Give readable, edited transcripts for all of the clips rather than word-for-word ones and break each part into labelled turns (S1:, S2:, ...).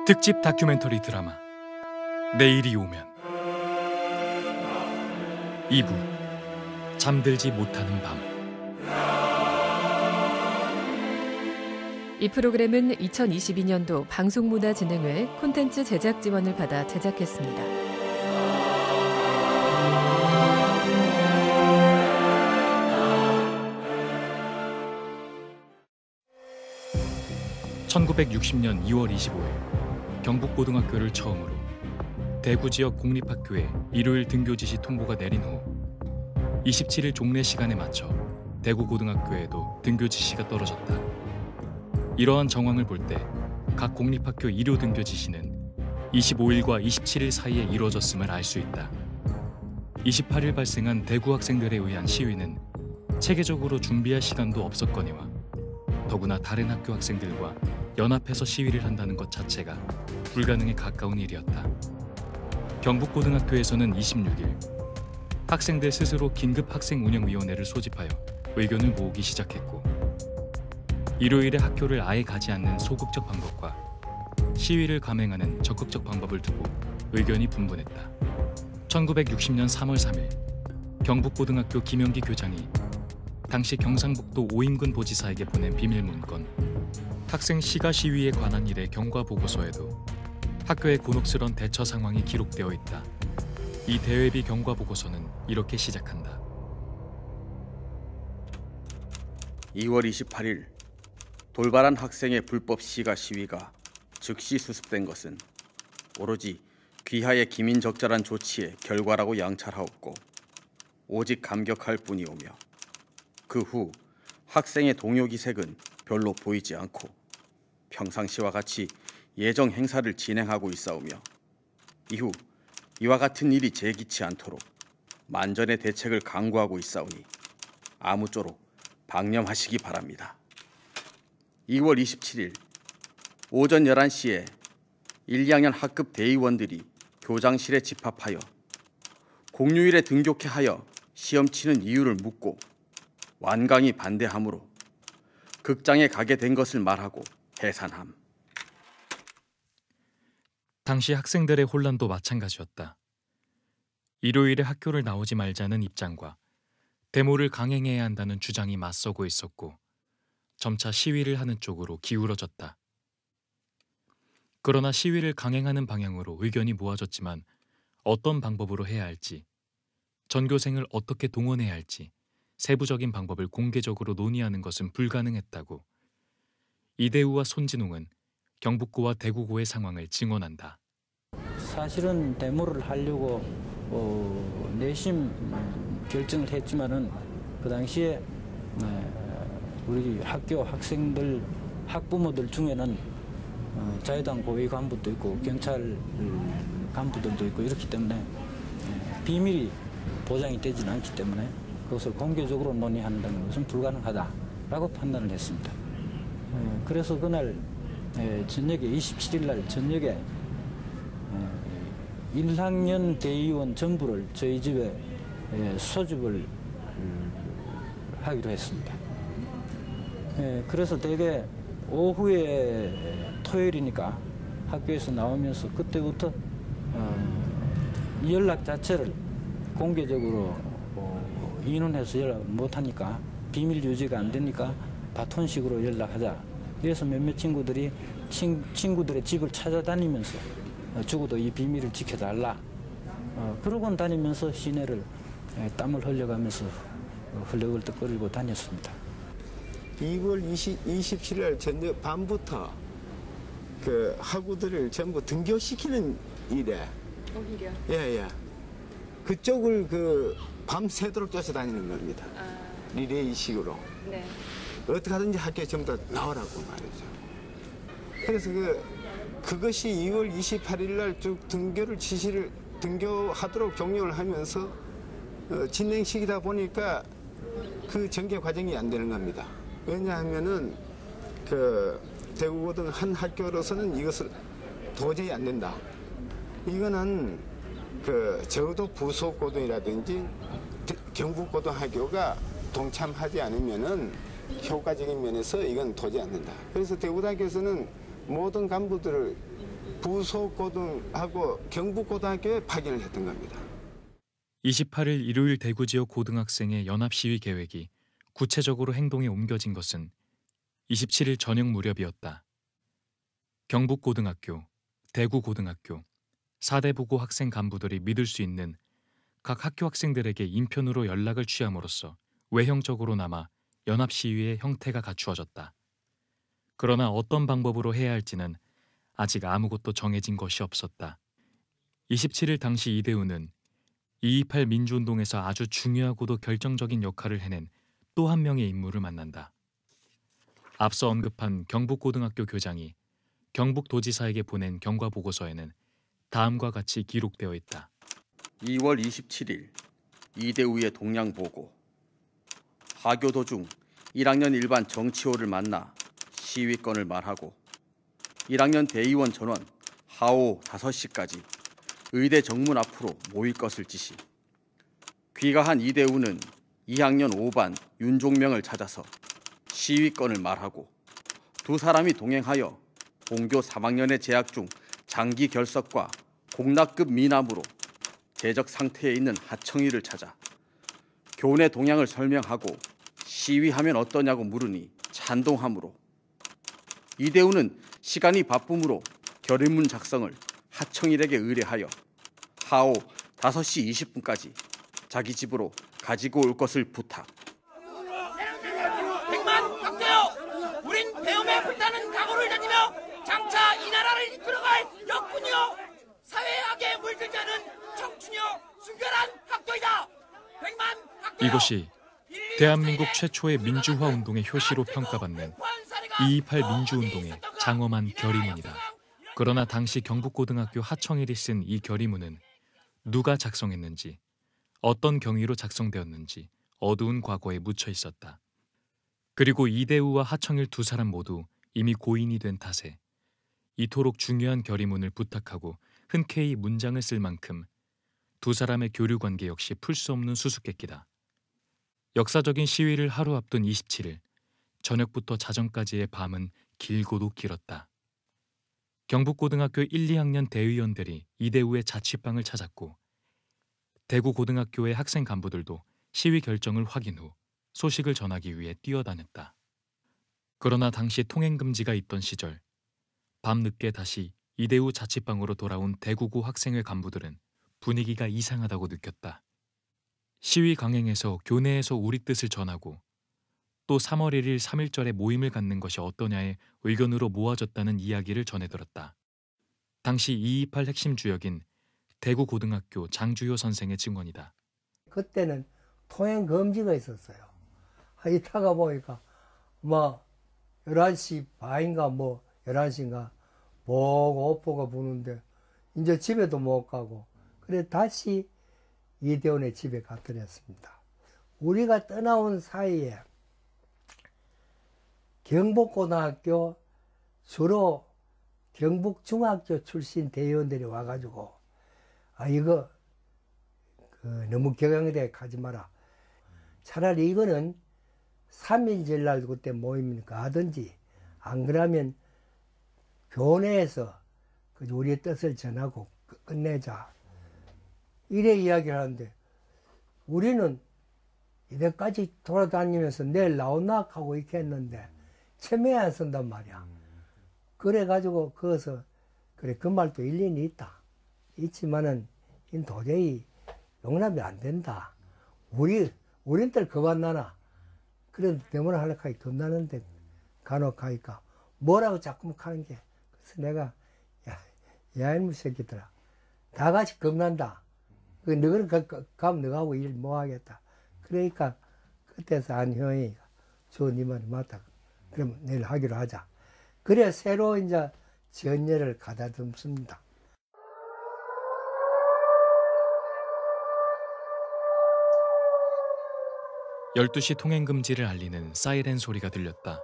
S1: 특집 다큐멘터리 드라마 내일이 오면 2부 잠들지 못하는 밤.
S2: 이 프로그램은 2022년도 방송문화진흥회 콘텐츠 제작 지원을 받아 제작했습니다.
S1: (1960년 2월 25일) 경북고등학교를 처음으로 대구 지역 공립학교에 일요일 등교 지시 통보가 내린 후 27일 종례 시간에 맞춰 대구고등학교에도 등교 지시가 떨어졌다. 이러한 정황을 볼 때 각 공립학교 일요 등교 지시는 25일과 27일 사이에 이루어졌음을 알 수 있다. 28일 발생한 대구 학생들에 의한 시위는 체계적으로 준비할 시간도 없었거니와 더구나 다른 학교 학생들과 연합해서 시위를 한다는 것 자체가 불가능에 가까운 일이었다. 경북고등학교에서는 26일 학생들 스스로 긴급학생운영위원회를 소집하여 의견을 모으기 시작했고, 일요일에 학교를 아예 가지 않는 소극적 방법과 시위를 감행하는 적극적 방법을 두고 의견이 분분했다. 1960년 3월 3일 경북고등학교 김영기 교장이 당시 경상북도 오인근 보지사에게 보낸 비밀 문건 학생 시가 시위에 관한 일의 경과 보고서에도 학교의 곤혹스런 대처 상황이 기록되어 있다. 이 대외비 경과 보고서는 이렇게 시작한다.
S3: 2월 28일 돌발한 학생의 불법 시가 시위가 즉시 수습된 것은 오로지 귀하의 기민적절한 조치의 결과라고 양찰하옵고 오직 감격할 뿐이오며, 그 후 학생의 동요 기색은 별로 보이지 않고 평상시와 같이 예정 행사를 진행하고 있사오며, 이후 이와 같은 일이 재기치 않도록 만전의 대책을 강구하고 있사오니 아무쪼록 방념하시기 바랍니다. 2월 27일 오전 11시에 1, 2학년 학급 대의원들이 교장실에 집합하여 공휴일에 등교케 하여 시험 치는 이유를 묻고 완강히 반대하므로 극장에 가게 된 것을 말하고 해산함.
S1: 당시 학생들의 혼란도 마찬가지였다. 일요일에 학교를 나오지 말자는 입장과 데모를 강행해야 한다는 주장이 맞서고 있었고 점차 시위를 하는 쪽으로 기울어졌다. 그러나 시위를 강행하는 방향으로 의견이 모아졌지만 어떤 방법으로 해야 할지, 전교생을 어떻게 동원해야 할지 세부적인 방법을 공개적으로 논의하는 것은 불가능했다고 이대우와 손진웅은 경북고와 대구고의 상황을 증언한다.
S4: 사실은 데모를 하려고 내심 결정을 했지만은 그 당시에 우리 학교 학생들, 학부모들 중에는 자유당 고위 간부도 있고 경찰 간부들도 있고 이렇기 때문에 비밀이 보장이 되지는 않기 때문에 그것을 공개적으로 논의한다는 것은 불가능하다라고 판단을 했습니다. 그래서 그날 저녁에 27일 날 저녁에 1학년 대의원 전부를 저희 집에 소집을 하기로 했습니다. 그래서 대개 오후에 토요일이니까 학교에서 나오면서 그때부터 연락 자체를 공개적으로 인원해서 연락을 못하니까 비밀 유지가 안 되니까 바톤식으로 연락하자. 그래서 몇몇 친구들이 친구들의 집을 찾아다니면서 적어도 이 비밀을 지켜달라. 그러곤 다니면서 시내를 땀을 흘려가면서 헐레벌떡거리고 다녔습니다.
S5: 2월 27일 저녁 밤부터 그 학우들을 전부 등교시키는 일에
S6: 오히려
S5: 예. 그쪽을 그 밤새도록 쫓아다니는 겁니다. 리레이식으로.
S6: 네.
S5: 어떻게 하든지 학교에 전부 다 나오라고 말이죠. 그래서 그것이 2월 28일 날 쭉 등교하도록 종료를 하면서 진행식이다 보니까 그 전개 과정이 안 되는 겁니다. 왜냐하면은 그 대구고등 한 학교로서는 이것을 도저히 안 된다. 이거는 그 적어도 부속고등이라든지 경북고등학교가 동참하지 않으면은 효과적인 면에서 이건 도저히 안 된다. 그래서 대구고등학교에서는 모든 간부들을 부속고등하고 경북고등학교에 파견을 했던 겁니다.
S1: 28일 일요일 대구 지역 고등학생의 연합 시위 계획이 구체적으로 행동에 옮겨진 것은 27일 저녁 무렵이었다. 경북고등학교, 대구고등학교, 사대부고 학생 간부들이 믿을 수 있는 각 학교 학생들에게 인편으로 연락을 취함으로써 외형적으로나마 연합 시위의 형태가 갖추어졌다. 그러나 어떤 방법으로 해야 할지는 아직 아무것도 정해진 것이 없었다. 27일 당시 이대우는 228 민주운동에서 아주 중요하고도 결정적인 역할을 해낸 또 한 명의 인물을 만난다. 앞서 언급한 경북고등학교 교장이 경북도지사에게 보낸 경과보고서에는 다음과 같이 기록되어 있다.
S3: 2월 27일 이대우의 동양보고. 하교 도중 1학년 일반 정치호를 만나 시위권을 말하고 1학년 대의원 전원 하오 5시까지 의대 정문 앞으로 모일 것을 지시. 귀가한 이대우는 2학년 5반 윤종명을 찾아서 시위권을 말하고 두 사람이 동행하여 본교 3학년에 재학 중 장기 결석과 공락급 미남으로 재적 상태에 있는 하청일을 찾아 교내 동향을 설명하고 시위하면 어떠냐고 물으니 찬동하므로 이대우는 시간이 바쁨으로 결의문 작성을 하청일에게 의뢰하여 하오 5시 20분까지 자기 집으로 가지고 올 것을 부탁.
S6: 백만 박대요. 우린 배움에 불타는 각오를 다지며 장차 이 나라를 이끌어갈 역군이요 사회악에 물들지 않은 청춘이요 순결한 학도이다. 백만 박대요.
S1: 이것이 대한민국 최초의 민주화 운동의 효시로 평가받는 228 민주운동의 장엄한 결의문이다. 그러나 당시 경북고등학교 하청일이 쓴 이 결의문은 누가 작성했는지, 어떤 경위로 작성되었는지 어두운 과거에 묻혀 있었다. 그리고 이대우와 하청일 두 사람 모두 이미 고인이 된 탓에 이토록 중요한 결의문을 부탁하고 흔쾌히 문장을 쓸 만큼 두 사람의 교류 관계 역시 풀 수 없는 수수께끼다. 역사적인 시위를 하루 앞둔 27일, 저녁부터 자정까지의 밤은 길고도 길었다. 경북고등학교 1, 2학년 대의원들이 이대우의 자취방을 찾았고 대구고등학교의 학생 간부들도 시위 결정을 확인 후 소식을 전하기 위해 뛰어다녔다. 그러나 당시 통행금지가 있던 시절, 밤늦게 다시 이대우 자취방으로 돌아온 대구고 학생회 간부들은 분위기가 이상하다고 느꼈다. 시위 강행에서 교내에서 우리 뜻을 전하고 또 3월 1일 3.1절에 모임을 갖는 것이 어떠냐의 의견으로 모아졌다는 이야기를 전해들었다. 당시 228 핵심 주역인 대구고등학교 장주효 선생의 증언이다.
S7: 그때는 통행 금지가 있었어요. 이따가 보니까 11시 반인가 11시인가 오포가 부는데 이제 집에도 못 가고 그래 다시 이대원의 집에 갔더랬습니다. 우리가 떠나온 사이에 경북고등학교 주로 경북중학교 출신 대의원들이 와가지고 이거 너무 격앙되게 가지 마라. 차라리 이거는 3.1절 날 그때 모임 가든지 안 그러면 교내에서 우리의 뜻을 전하고 끝내자. 이래 이야기를 하는데 우리는 이때까지 돌아다니면서 내일 나오나 하고 이렇게 했는데 체면에 안 쓴단 말이야. 그래가지고 거기서 그래 그 말도 일리는 있다. 있지만은 이 도저히 용납이 안 된다. 우린들 그만 나나. 그래도 대문을 하려고 하기 겁나는데 간혹 하니까 뭐라고 자꾸 하는 게. 그래서 내가 야 이놈 새끼들아 다 같이 겁난다. 너희는 가면 너하고 일 뭐 하겠다. 그러니까 그때서 안형이가 네 말이 맞다. 그럼 내일 하기로 하자. 그래 새로 이제 전열을 가다듬습니다.
S1: (12시) 통행금지를 알리는 사이렌 소리가 들렸다.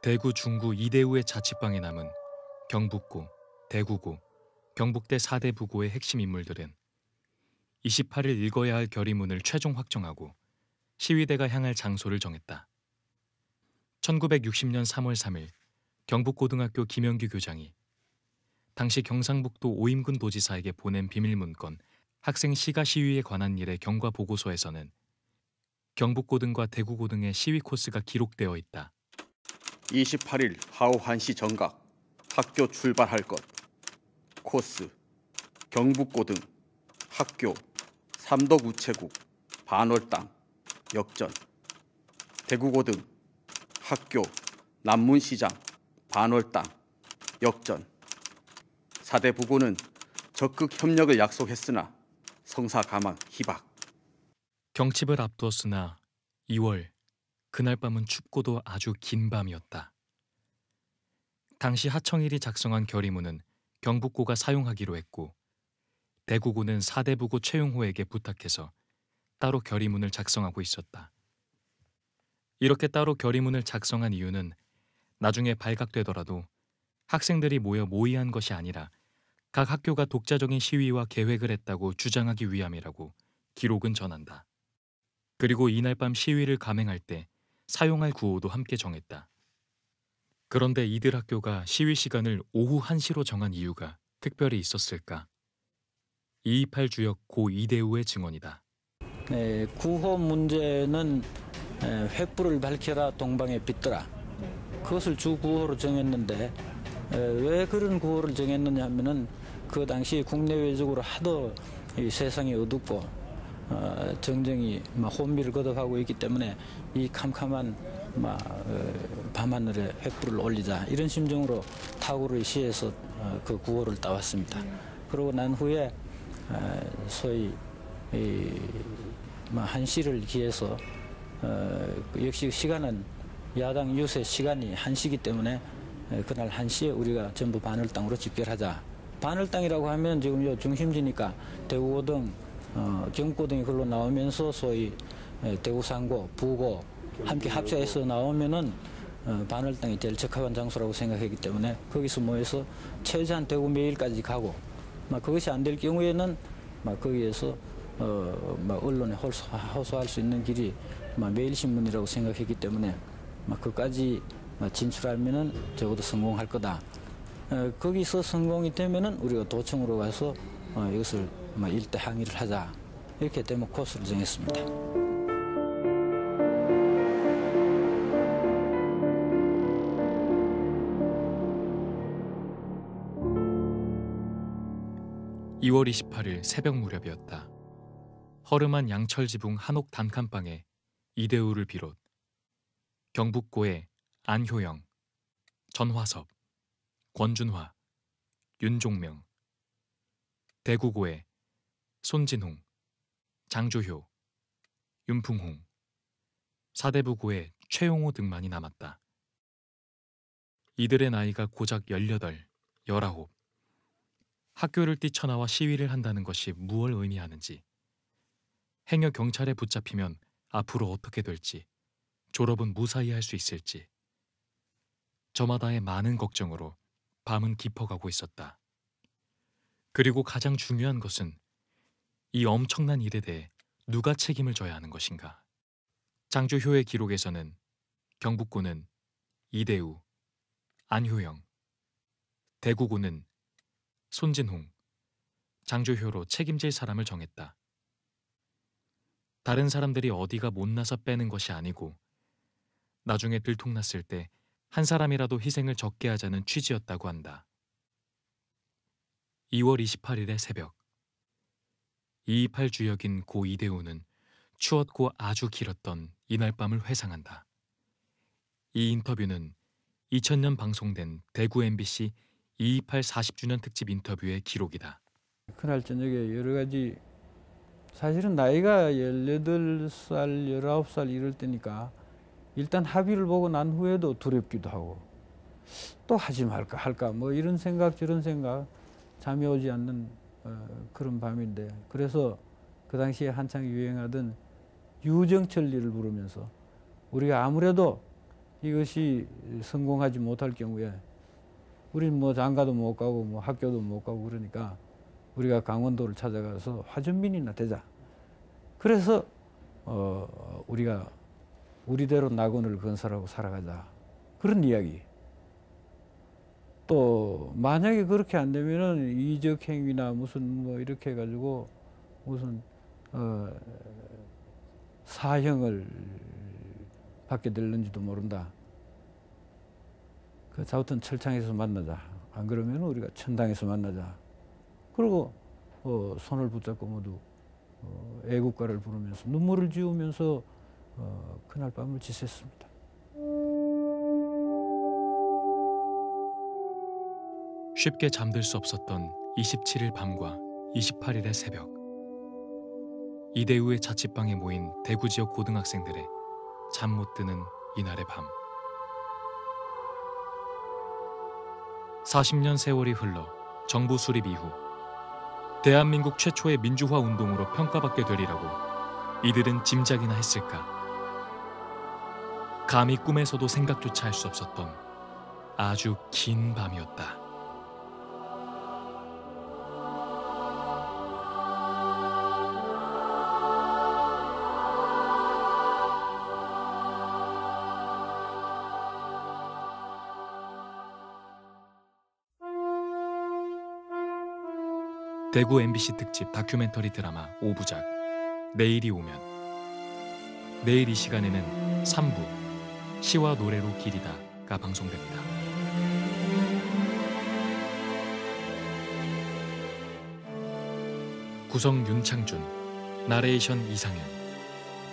S1: 대구 중구 이대우의 자취방에 남은 경북고, 대구고, 경북대 사대부고의 핵심 인물들은 28일 읽어야 할 결의문을 최종 확정하고 시위대가 향할 장소를 정했다. 1960년 3월 3일 경북고등학교 김영규 교장이 당시 경상북도 오임군 도지사에게 보낸 비밀 문건 학생 시가 시위에 관한 일의 경과 보고서에서는 경북고등과 대구고등의 시위 코스가 기록되어 있다.
S3: 28일 하오 1시 정각 학교 출발할 것. 코스 경북고등 학교 삼덕 우체국 반월당 역전. 대구고등 학교 남문시장 반월당 역전. 사대부고는 적극 협력을 약속했으나 성사가망 희박.
S1: 경칩을 앞두었으나 2월 그날 밤은 춥고도 아주 긴 밤이었다. 당시 하청일이 작성한 결의문은 경북고가 사용하기로 했고 대구고는 사대부고 최용호에게 부탁해서 따로 결의문을 작성하고 있었다. 이렇게 따로 결의문을 작성한 이유는 나중에 발각되더라도 학생들이 모여 모의한 것이 아니라 각 학교가 독자적인 시위와 계획을 했다고 주장하기 위함이라고 기록은 전한다. 그리고 이날 밤 시위를 감행할 때 사용할 구호도 함께 정했다. 그런데 이들 학교가 시위 시간을 오후 1시로 정한 이유가 특별히 있었을까? 228 주역 고 이대우의 증언이다.
S4: 구호 문제는 횃불을 밝혀라 동방에 빛더라. 그것을 주 구호로 정했는데 왜 그런 구호를 정했느냐 하면은 그 당시 국내외적으로 하도 이 세상이 어둡고 정정이 혼미를 거듭하고 있기 때문에 이 캄캄한 밤하늘에 횃불을 올리자 이런 심정으로 타고를 시해서 그 구호를 따왔습니다. 그러고 난 후에 소위 한시를 기해서 역시 시간은 야당 유세 시간이 1시이기 때문에 그날 1시에 우리가 전부 반월당으로 집결하자. 반월당이라고 하면 지금 요 중심지니까 대구고등, 경북고등이 글로 나오면서 소위 대구상고, 부고 함께 합쳐해서 나오면은 반월당이 제일 적합한 장소라고 생각했기 때문에 거기서 모여서 최대한 대구 매일까지 가고 그것이 안 될 경우에는 거기에서 언론에 호소할 수 있는 길이 매일신문이라고 생각했기 때문에 그까지 진출하면은 적어도 성공할 거다. 거기서 성공이 되면은 우리가 도청으로 가서 이것을 일대 항의를 하자. 이렇게 대목 코스를 정했습니다.
S1: (2월 28일) 새벽 무렵이었다. 허름한 양철 지붕 한옥 단칸방에 이대우를 비롯 경북고의 안효영, 전화섭, 권준화, 윤종명, 대구고의 손진홍, 장주효, 윤풍홍, 사대부고의 최용호 등만이 남았다. 이들의 나이가 고작 18, 19. 학교를 뛰쳐나와 시위를 한다는 것이 무엇을 의미하는지, 행여 경찰에 붙잡히면 앞으로 어떻게 될지, 졸업은 무사히 할 수 있을지, 저마다의 많은 걱정으로 밤은 깊어가고 있었다. 그리고 가장 중요한 것은 이 엄청난 일에 대해 누가 책임을 져야 하는 것인가. 장주효의 기록에서는 경북고는 이대우, 안효영, 대구고는 손진홍, 장주효로 책임질 사람을 정했다. 다른 사람들이 어디가 못나서 빼는 것이 아니고 나중에 들통났을 때 한 사람이라도 희생을 적게 하자는 취지였다고 한다. 2월 28일의 새벽, 228 주역인 고 이대우는 추웠고 아주 길었던 이날 밤을 회상한다. 이 인터뷰는 2000년 방송된 대구 MBC 228 40주년 특집 인터뷰의 기록이다.
S8: 그날 저녁에 여러 가지, 사실은 나이가 18살, 19살 이럴 때니까 일단 합의를 보고 난 후에도 두렵기도 하고 또 하지 말까 할까 이런 생각 저런 생각, 잠이 오지 않는 그런 밤인데, 그래서 그 당시에 한창 유행하던 유정철리를 부르면서 우리가 아무래도 이것이 성공하지 못할 경우에 우린 장가도 못 가고 학교도 못 가고 그러니까 우리가 강원도를 찾아가서 화전민이나 되자. 그래서 우리가 우리대로 낙원을 건설하고 살아가자. 그런 이야기. 또 만약에 그렇게 안 되면은 이적 행위나 무슨 뭐 이렇게 해가지고 무슨 사형을 받게 될는지도 모른다. 그 자우턴 철창에서 만나자. 안 그러면 우리가 천당에서 만나자. 그리고 손을 붙잡고 모두 애국가를 부르면서 눈물을 지으면서 그날 밤을 지냈습니다.
S1: 쉽게 잠들 수 없었던 27일 밤과 28일의 새벽. 이대우의 자취방에 모인 대구 지역 고등학생들의 잠 못 드는 이날의 밤. 40년 세월이 흘러 정부 수립 이후 대한민국 최초의 민주화 운동으로 평가받게 되리라고 이들은 짐작이나 했을까. 감히 꿈에서도 생각조차 할 수 없었던 아주 긴 밤이었다. 대구 MBC 특집 다큐멘터리 드라마 5부작 내일이 오면. 내일 이 시간에는 3부 시와 노래로 길이다가 방송됩니다. 구성 윤창준, 나레이션 이상현,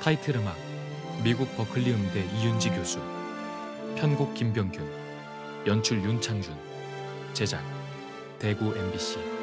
S1: 타이틀 음악 미국 버클리 음대 이윤지 교수, 편곡 김병균, 연출 윤창준, 제작 대구 MBC.